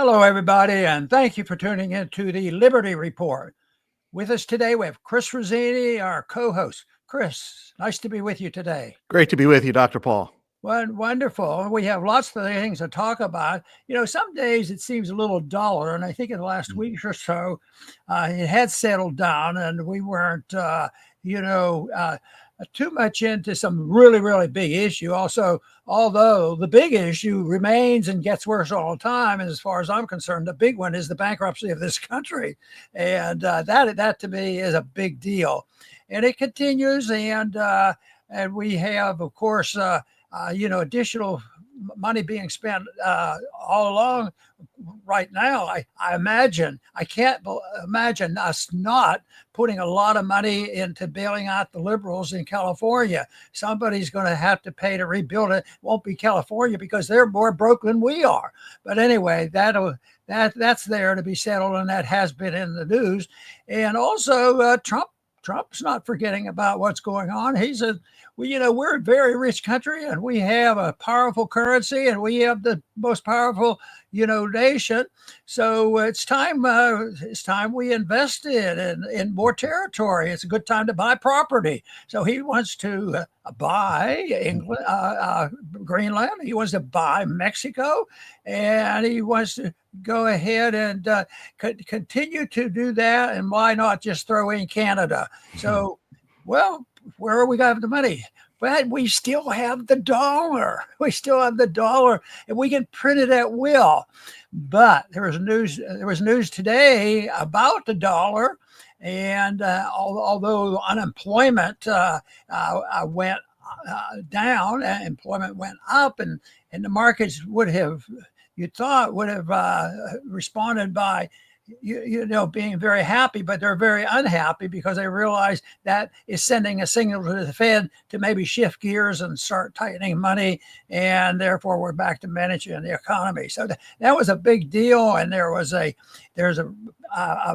Hello, everybody, and thank you for tuning in to the Liberty Report. With us today, we have Chris Rossini, our co-host. Chris, nice to be with you today. Great to be with you, Dr. Paul. Wonderful. We have lots of things to talk about. You know, some days it seems a little duller, and I think in the last week or so, it had settled down, and we weren't, too much into some really big issue. Also, although the big issue remains and gets worse all the time, and as far as I'm concerned, the big one is the bankruptcy of this country, and that to me is a big deal, and it continues, and we have, of course, additional money being spent all along right now. I imagine, I can't imagine us not putting a lot of money into bailing out the liberals in California. Somebody's going to have to pay to rebuild it. It won't be California because they're more broke than we are. But anyway, that's there to be settled, and that has been in the news. And also, Trump's not forgetting about what's going on. We're a very rich country, and we have a powerful currency, and we have the most powerful, nation. So it's time we invested in more territory. It's a good time to buy property. So he wants to buy England, Greenland. He wants to buy Mexico, and he wants to go ahead and continue to do that. And why not just throw in Canada? So, well, where are we going to have the money? But we still have the dollar. We still have the dollar, and we can print it at will. But there was news today about the dollar, and although unemployment went down, employment went up, and the markets would have responded by being very happy, but they're very unhappy because they realize that is sending a signal to the Fed to maybe shift gears and start tightening money, and therefore we're back to managing the economy. So that was a big deal, and there's a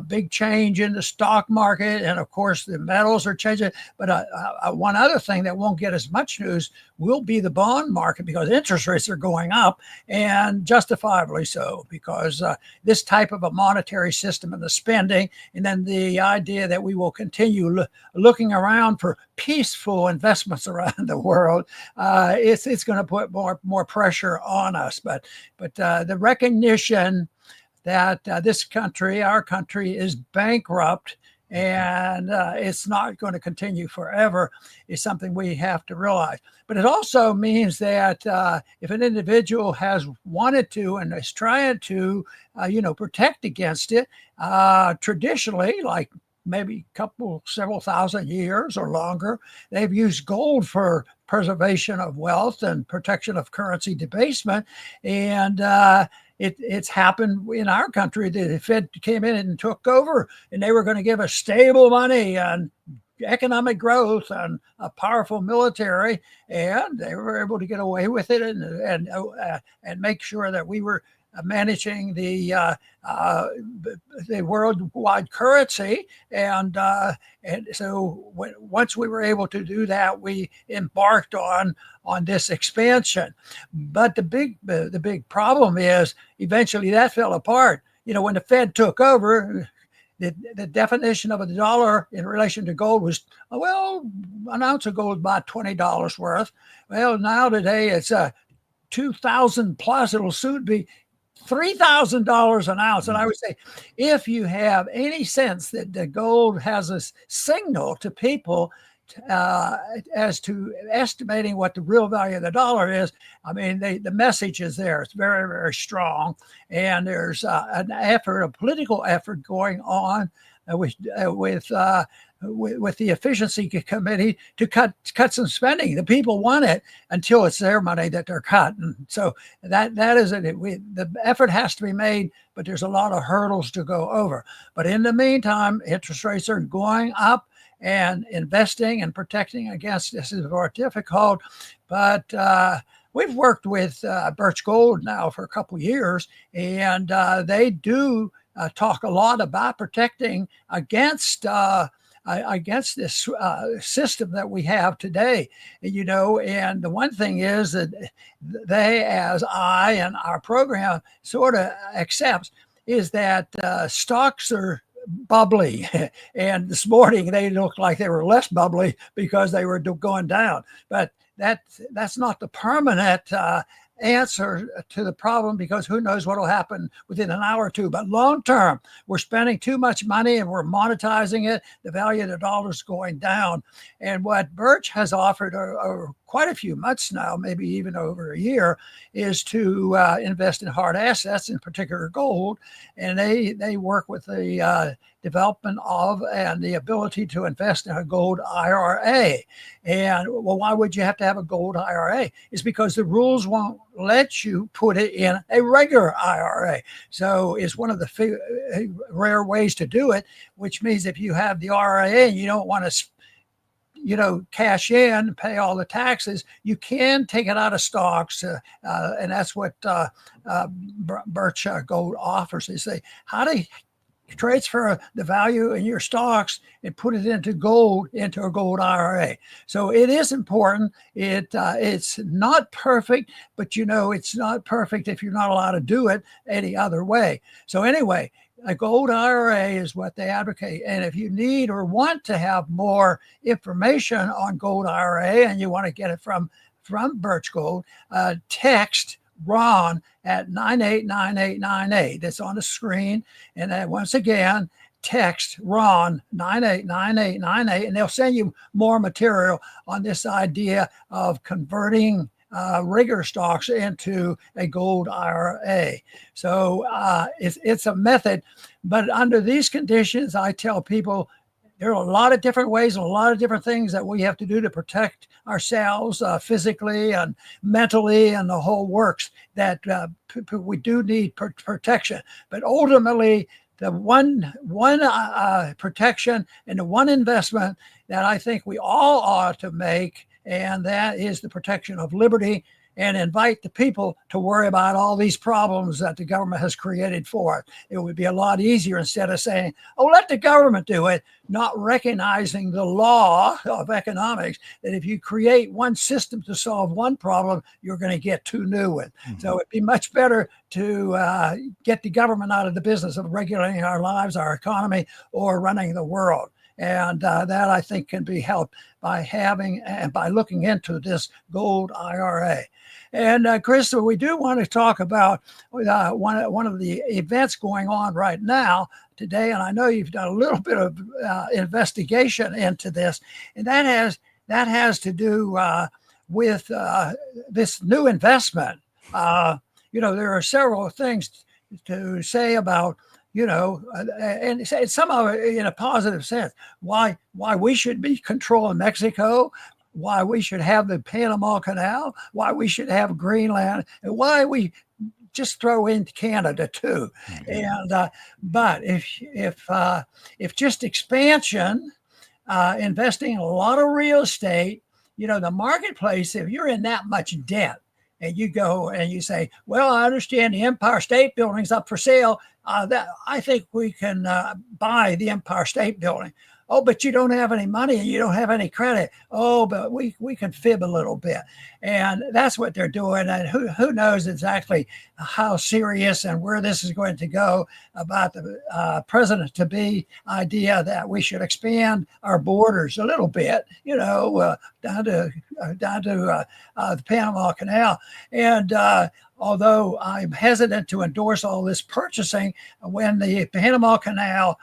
big change in the stock market, and of course the metals are changing. But one other thing that won't get as much news will be the bond market, because interest rates are going up, and justifiably so, because this type of a monetary system and the spending, and then the idea that we will continue looking around for peaceful investments around the world, it's going to put more pressure on us. But the recognition that our country is bankrupt, and it's not going to continue forever, is something we have to realize. But it also means that if an individual has wanted to and is trying to, protect against it, traditionally, like maybe several thousand years or longer, they've used gold for preservation of wealth and protection of currency debasement. And it's happened in our country. The Fed came in and took over, and they were going to give us stable money and economic growth and a powerful military, and they were able to get away with it and make sure that we were managing the worldwide currency, and so once we were able to do that, we embarked on this expansion. But the big problem is eventually that fell apart. When the Fed took over, the definition of a dollar in relation to gold was, an ounce of gold is about $20 worth. Well, now today it's 2,000 plus. It'll soon be $3,000 an ounce. And I would say, if you have any sense that the gold has a signal to people as to estimating what the real value of the dollar is, I mean, the message is there. It's very, very strong. And there's a political effort going on with the efficiency committee to cut some spending. The people want it until it's their money that they're cutting. So that is it. The effort has to be made, but there's a lot of hurdles to go over. But in the meantime, interest rates are going up, and investing and protecting against this is more difficult. But we've worked with Birch Gold now for a couple of years, and they do talk a lot about protecting against against this system that we have today. And the one thing is that they, as I and our program sort of accepts, is that stocks are bubbly. And this morning they looked like they were less bubbly because they were going down. But that's not the permanent answer to the problem, because who knows what will happen within an hour or two. But long term, we're spending too much money and we're monetizing it. The value of the dollar is going down. And what Birch has offered over quite a few months now, maybe even over a year, is to invest in hard assets, in particular gold. And they work with the development of and the ability to invest in a gold IRA. And well, why would you have to have a gold IRA? It's because the rules won't let you put it in a regular IRA. So it's one of the rare ways to do it, which means if you have the IRA and you don't want to cash in, pay all the taxes, you can take it out of stocks. And that's what Birch Gold offers. They say, how do you transfer the value in your stocks and put it into gold, into a gold IRA? So it is important. It's not perfect, but it's not perfect if you're not allowed to do it any other way. So anyway, a gold IRA is what they advocate. And if you need or want to have more information on gold IRA and you want to get it from Birch Gold, text Ron at 989898. That's on the screen. And then once again, text Ron 989898, and they'll send you more material on this idea of converting regular stocks into a gold IRA. So it's a method, but under these conditions, I tell people there are a lot of different ways and a lot of different things that we have to do to protect ourselves physically and mentally and the whole works, that we do need protection. But ultimately, the one protection and the one investment that I think we all ought to make, and that is the protection of liberty, and invite the people to worry about all these problems that the government has created for it. It would be a lot easier instead of saying, oh, let the government do it, not recognizing the law of economics, that if you create one system to solve one problem, you're going to get two new ones. Mm-hmm. So it'd be much better to get the government out of the business of regulating our lives, our economy, or running the world. And that, I think, can be helped by having and by looking into this gold IRA. And Chris, we do want to talk about one of the events going on right now today. And I know you've done a little bit of investigation into this, and that has to do with this new investment. There are several things to say about, and some of it in a positive sense, why we should be controlling Mexico, why we should have the Panama Canal, why we should have Greenland, and why we just throw in Canada too. Mm-hmm. And but if just expansion, investing in a lot of real estate, the marketplace, if you're in that much debt, and you go and you say, well, I understand the Empire State Building's up for sale. That I think we can buy the Empire State Building. Oh, but you don't have any money and you don't have any credit. Oh, but we can fib a little bit. And that's what they're doing. And who knows exactly how serious and where this is going to go about the president-to-be idea that we should expand our borders a little bit, down to the Panama Canal. And although I'm hesitant to endorse all this purchasing, when the Panama Canal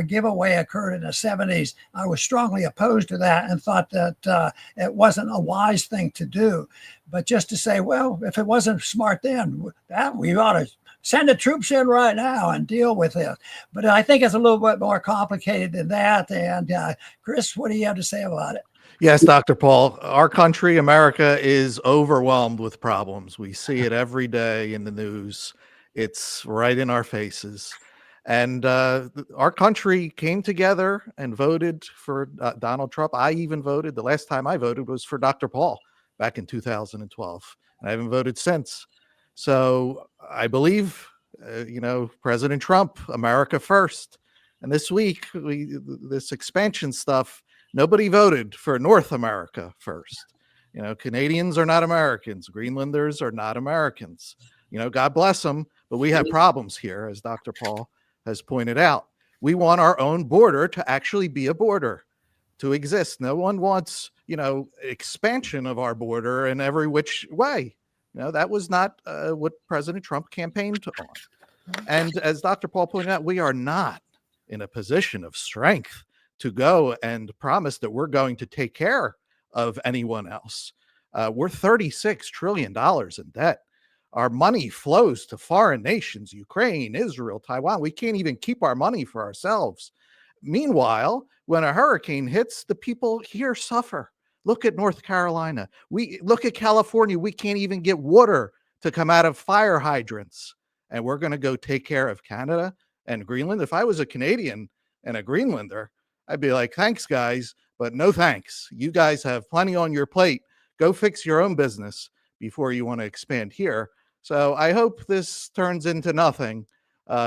giveaway occurred in the 70s, I was strongly opposed to that and thought that it wasn't a wise thing to do. But just to say, well, if it wasn't smart then, we ought to send the troops in right now and deal with it. But I think it's a little bit more complicated than that. And Chris, what do you have to say about it? Yes, Dr. Paul, our country, America, is overwhelmed with problems. We see it every day in the news. It's right in our faces. And our country came together and voted for Donald Trump. I even voted. The last time I voted was for Dr. Paul back in 2012. And I haven't voted since. So I believe, President Trump, America first. And this week, this expansion stuff, nobody voted for North America first. Canadians are not Americans. Greenlanders are not Americans. God bless them, but we have problems here, as Dr. Paul has pointed out. We want our own border to actually be a border, to exist. No one wants, expansion of our border in every which way. That was not what President Trump campaigned on. And as Dr. Paul pointed out, we are not in a position of strength to go and promise that we're going to take care of anyone else. We're $36 trillion in debt. Our money flows to foreign nations, Ukraine, Israel, Taiwan. We can't even keep our money for ourselves. Meanwhile, when a hurricane hits, the people here suffer. Look at North Carolina. Look at California. We can't even get water to come out of fire hydrants. And we're going to go take care of Canada and Greenland. If I was a Canadian and a Greenlander, I'd be like, thanks, guys, but no thanks. You guys have plenty on your plate. Go fix your own business before you want to expand here. So I hope this turns into nothing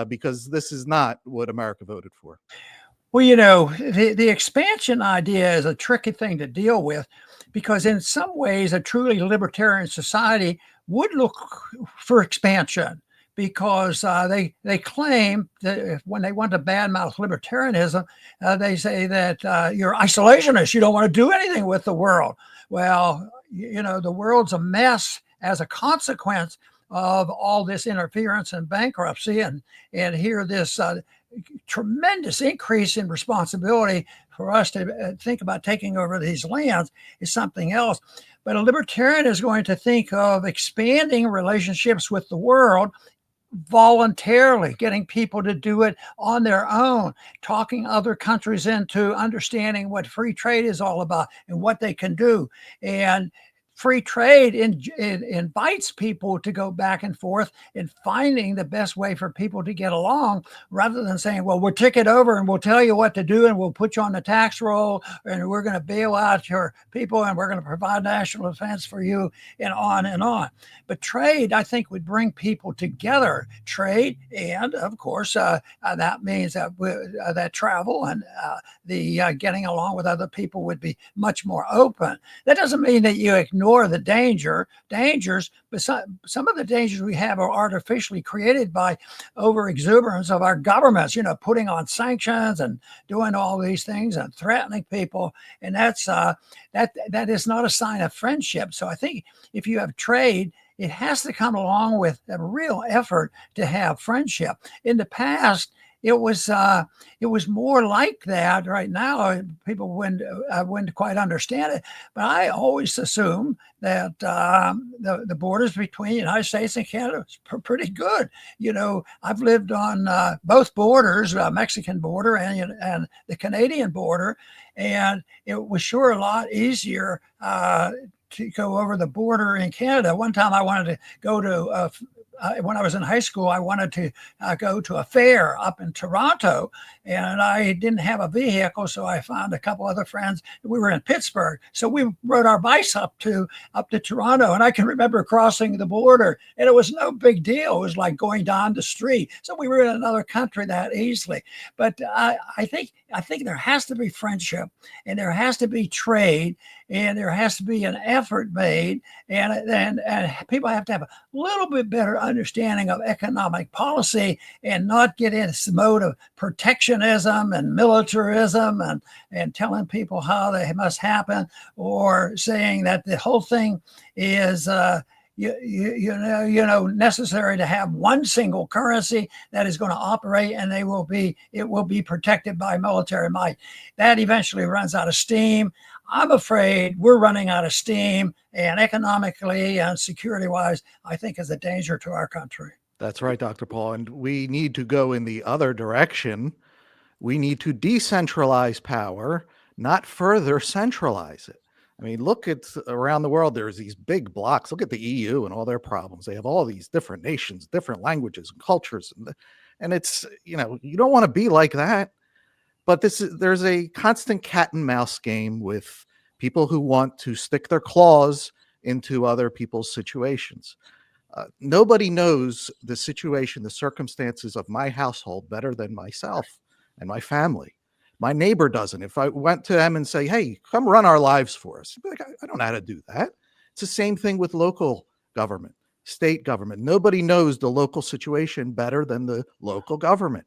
because this is not what America voted for. Well, the expansion idea is a tricky thing to deal with because in some ways a truly libertarian society would look for expansion because they claim that when they want to badmouth libertarianism, they say that you're isolationist. You don't want to do anything with the world. Well, the world's a mess as a consequence of all this interference and bankruptcy, and here this tremendous increase in responsibility for us to think about taking over these lands is something else. But a libertarian is going to think of expanding relationships with the world voluntarily, getting people to do it on their own, talking other countries into understanding what free trade is all about and what they can do. And free trade invites people to go back and forth in finding the best way for people to get along, rather than saying, well, we'll take it over and we'll tell you what to do and we'll put you on the tax roll and we're going to bail out your people and we're going to provide national defense for you, and on and on. But trade, I think, would bring people together. Trade, and of course, that means that travel and the getting along with other people would be much more open. That doesn't mean that you ignore the dangers, but some of the dangers we have are artificially created by overexuberance of our governments, putting on sanctions and doing all these things and threatening people. And that's that is not a sign of friendship. So I think if you have trade, it has to come along with a real effort to have friendship. In the past, it was more like that. Right now, people wouldn't quite understand it. But I always assume that the borders between the United States and Canada is pretty good. I've lived on both borders, Mexican border and the Canadian border, and it was sure a lot easier to go over the border in Canada. One time I wanted to go to when I was in high school, I wanted to go to a fair up in Toronto, and I didn't have a vehicle, so I found a couple other friends. We were in Pittsburgh, so we rode our bikes up to Toronto, and I can remember crossing the border, and it was no big deal. It was like going down the street. So we were in another country that easily. But I think there has to be friendship, and there has to be trade, and there has to be an effort made, and people have to have a little bit better understanding of economic policy and not get in this mode of protectionism and militarism and telling people how they must happen, or saying that the whole thing is necessary to have one single currency that is going to operate, and it will be protected by military might. That eventually runs out of steam. I'm afraid we're running out of steam, and economically and security-wise, I think is a danger to our country. That's right, Dr. Paul. And we need to go in the other direction. We need to decentralize power, not further centralize it. I mean, look at around the world, there's these big blocks. Look at the EU and all their problems. They have all these different nations, different languages and cultures. And it's, you don't want to be like that. But there's a constant cat and mouse game with people who want to stick their claws into other people's situations. Nobody knows the situation, the circumstances of my household better than myself. and my family. My neighbor doesn't. If I went to them and say, hey, come run our lives for us, he'd be like, I don't know how to do that. It's the same thing with local government, state government. Nobody knows the local situation better than the local government.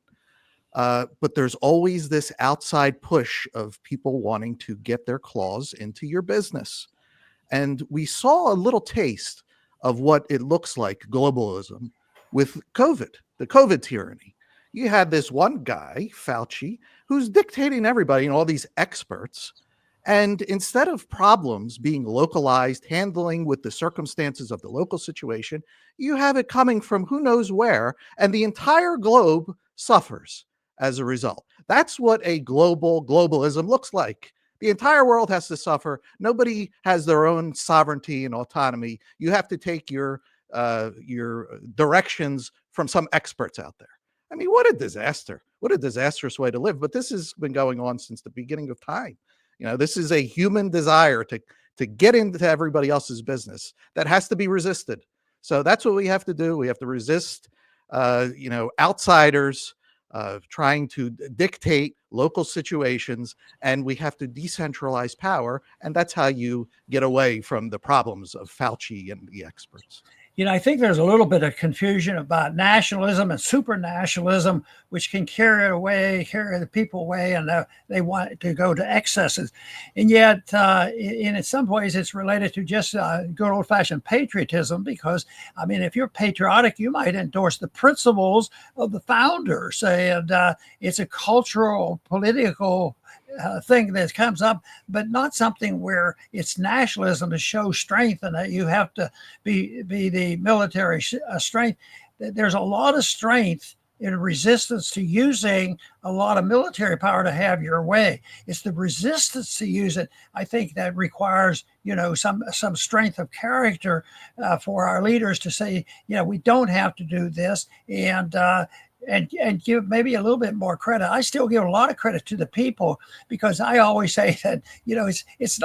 But there's always this outside push of people wanting to get their claws into your business. And we saw a little taste of what it looks like, globalism, with COVID, the COVID tyranny. You had this one guy, Fauci, who's dictating everybody and all these experts. And instead of problems being localized, handling with the circumstances of the local situation, you have it coming from who knows where, and the entire globe suffers as a result. That's what a globalism looks like. The entire world has to suffer. Nobody has their own sovereignty and autonomy. You have to take your directions from some experts out there. I mean, what a disaster. What a disastrous way to live. But this has been going on since the beginning of time. This is a human desire to get into everybody else's business that has to be resisted. So that's what we have to do. We have to resist, outsiders trying to dictate local situations, and we have to decentralize power. And that's how you get away from the problems of Fauci and the experts. I think there's a little bit of confusion about nationalism and supranationalism, which can carry the people away, and they want to go to excesses. And yet, in some ways, it's related to just good old-fashioned patriotism, because, I mean, if you're patriotic, you might endorse the principles of the founders. And it's a cultural, political thing that comes up, but not something where it's nationalism to show strength and that you have to be the military strength. There's a lot of strength in resistance to using a lot of military power to have your way. It's the resistance to use it, I think, that requires some strength of character for our leaders to say, we don't have to do this, and give maybe a little bit more credit. I still give a lot of credit to the people, because I always say that it's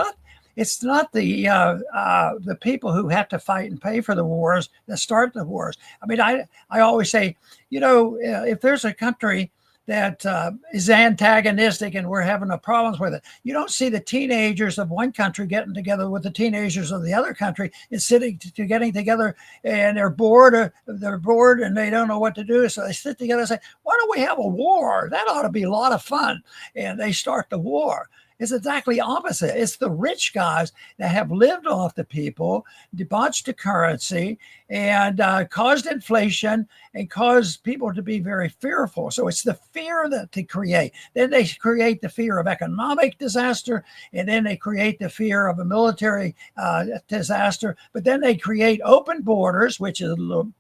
not the people who have to fight and pay for the wars that start the wars. I mean, I always say, if there's a country that is antagonistic and we're having problems with it, you don't see the teenagers of one country getting together with the teenagers of the other country and getting together, and they're bored and they don't know what to do. So they sit together and say, why don't we have a war? That ought to be a lot of fun. And they start the war. It's exactly opposite. It's the rich guys that have lived off the people, debauched the currency, and caused inflation and caused people to be very fearful. So it's the fear that they create. Then they create the fear of economic disaster, and then they create the fear of a military disaster. But then they create open borders, which is a little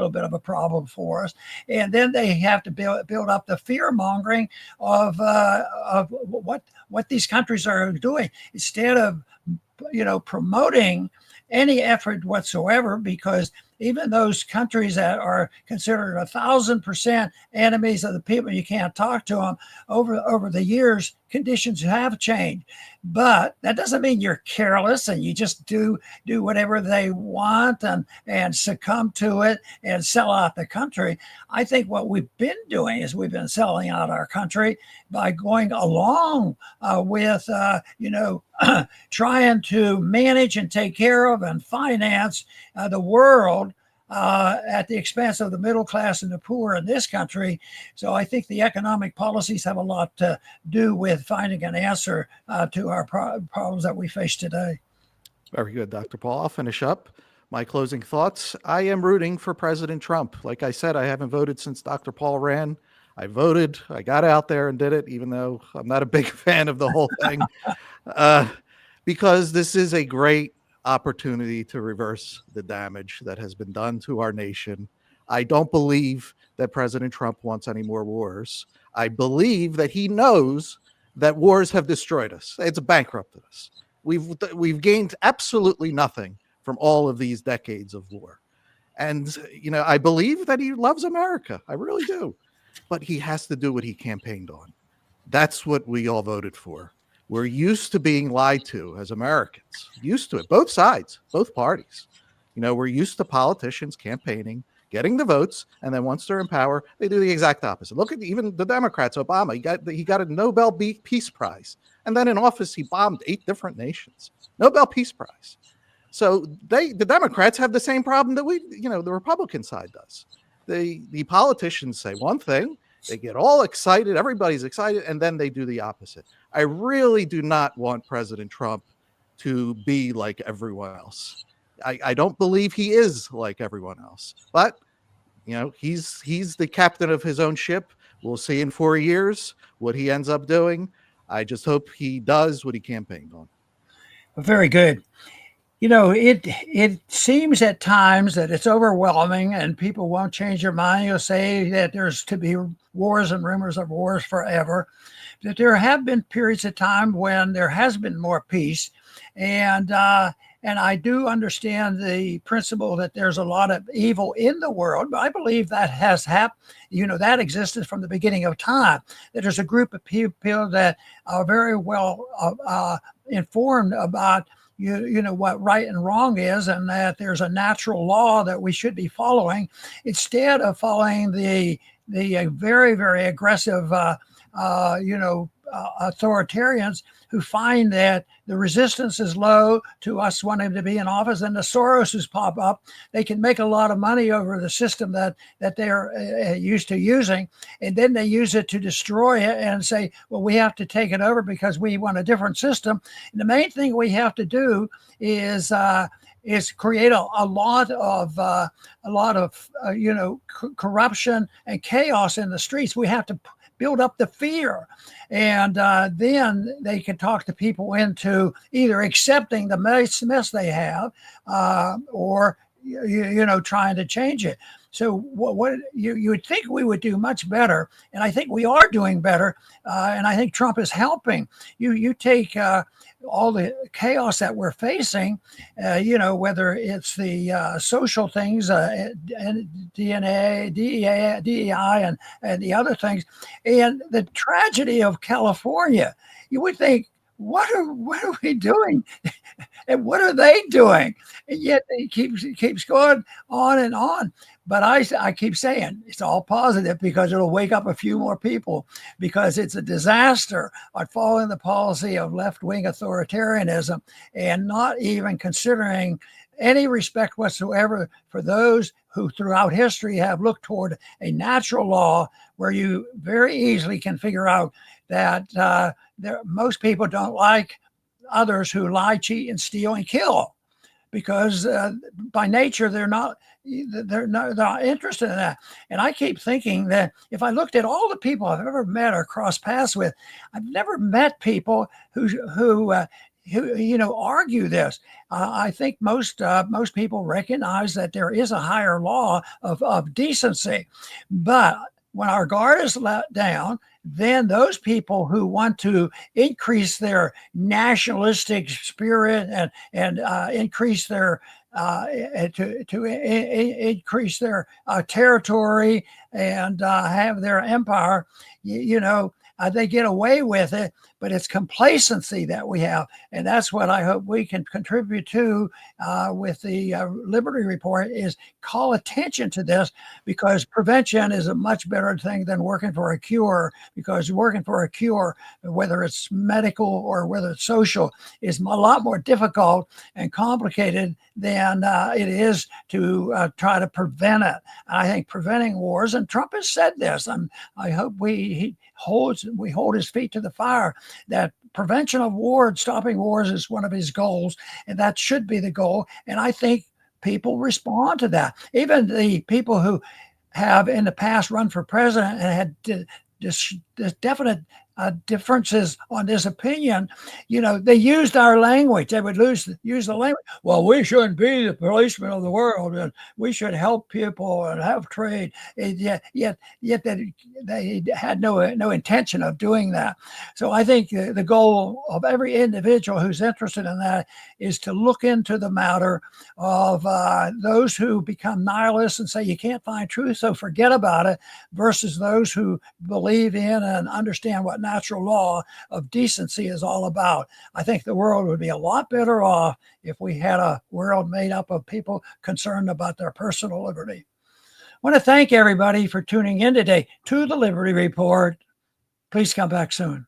bit of a problem for us. And then they have to build up the fear mongering of what these countries are doing, instead of promoting any effort whatsoever, because even those countries that are considered 1,000% enemies of the people, you can't talk to them. Over the years, conditions have changed, but that doesn't mean you're careless and you just do whatever they want and succumb to it and sell out the country. I think what we've been doing is we've been selling out our country by going along with trying to manage and take care of and finance the world at the expense of the middle class and the poor in this country. So I think the economic policies have a lot to do with finding an answer to our problems that we face today. Very good, Dr. Paul. I'll finish up my closing thoughts. I am rooting for President Trump. Like I said, I haven't voted since Dr. Paul ran. I voted. I got out there and did it, even though I'm not a big fan of the whole thing, because this is a great opportunity to reverse the damage that has been done to our nation. I don't believe that President Trump wants any more wars. I believe that he knows that wars have destroyed us. It's bankrupted us. We've gained absolutely nothing from all of these decades of war. And, I believe that he loves America. I really do. But he has to do what he campaigned on. That's what we all voted for. We're used to being lied to as Americans, used to it, both sides, both parties. We're used to politicians campaigning, getting the votes, and then once they're in power, they do the exact opposite. Look at even the Democrats. Obama, he got a Nobel Peace Prize, and then in office he bombed 8 different nations. Nobel Peace Prize. So the Democrats have the same problem that the Republican side does. The politicians say one thing, they get all excited, everybody's excited, and then they do the opposite. I really do not want President Trump to be like everyone else. I don't believe he is like everyone else, but he's the captain of his own ship. We'll see in 4 years what he ends up doing. I just hope he does what he campaigned on. Very good. It seems at times that it's overwhelming and people won't change their mind. You'll say that there's to be wars and rumors of wars forever. That there have been periods of time when there has been more peace. And I do understand the principle that there's a lot of evil in the world, but I believe that has happened. That existed from the beginning of time, that there's a group of people that are very well informed about what right and wrong is, and that there's a natural law that we should be following instead of following the very, very aggressive authoritarians who find that the resistance is low to us wanting to be in office, and the Soroses pop up. They can make a lot of money over the system that they're used to using, and then they use it to destroy it and say, well, we have to take it over because we want a different system. And the main thing we have to do is create a lot of corruption and chaos in the streets. We have to build up the fear, and then they can talk the people into either accepting the mess they have, or trying to change it. So what you would think we would do much better, and I think we are doing better, and I think Trump is helping. You take all the chaos that we're facing, whether it's the social things, DNA, DEI, and the other things, and the tragedy of California. You would think, what are we doing? And what are they doing? And yet it keeps going on and on. But I keep saying it's all positive because it'll wake up a few more people, because it's a disaster on following the policy of left-wing authoritarianism and not even considering any respect whatsoever for those who throughout history have looked toward a natural law where you very easily can figure out that most people don't like others who lie, cheat, and steal and kill, because by nature they're not interested in that. And I keep thinking that if I looked at all the people I've ever met or crossed paths with, I've never met people who argue this. I think most people recognize that there is a higher law of decency, but when our guard is let down, then those people who want to increase their nationalistic spirit and increase their increase their territory and have their empire, they get away with it. But it's complacency that we have, and that's what I hope we can contribute to with the Liberty Report, is call attention to this, because prevention is a much better thing than working for a cure, because working for a cure, whether it's medical or whether it's social, is a lot more difficult and complicated than it is to try to prevent it. I think preventing wars, and Trump has said this, I hope we hold his feet to the fire, that prevention of war and stopping wars is one of his goals, and that should be the goal. And I think people respond to that. Even the people who have in the past run for president and had definite differences on this opinion, they used our language. They would use the language. Well, we shouldn't be the policemen of the world, and we should help people and have trade. And yet they had no intention of doing that. So I think the goal of every individual who's interested in that is to look into the matter of those who become nihilists and say you can't find truth, so forget about it, versus those who believe in and understand what natural law of decency is all about. I think the world would be a lot better off if we had a world made up of people concerned about their personal liberty. want to thank everybody for tuning in today to the Liberty Report. Please come back soon.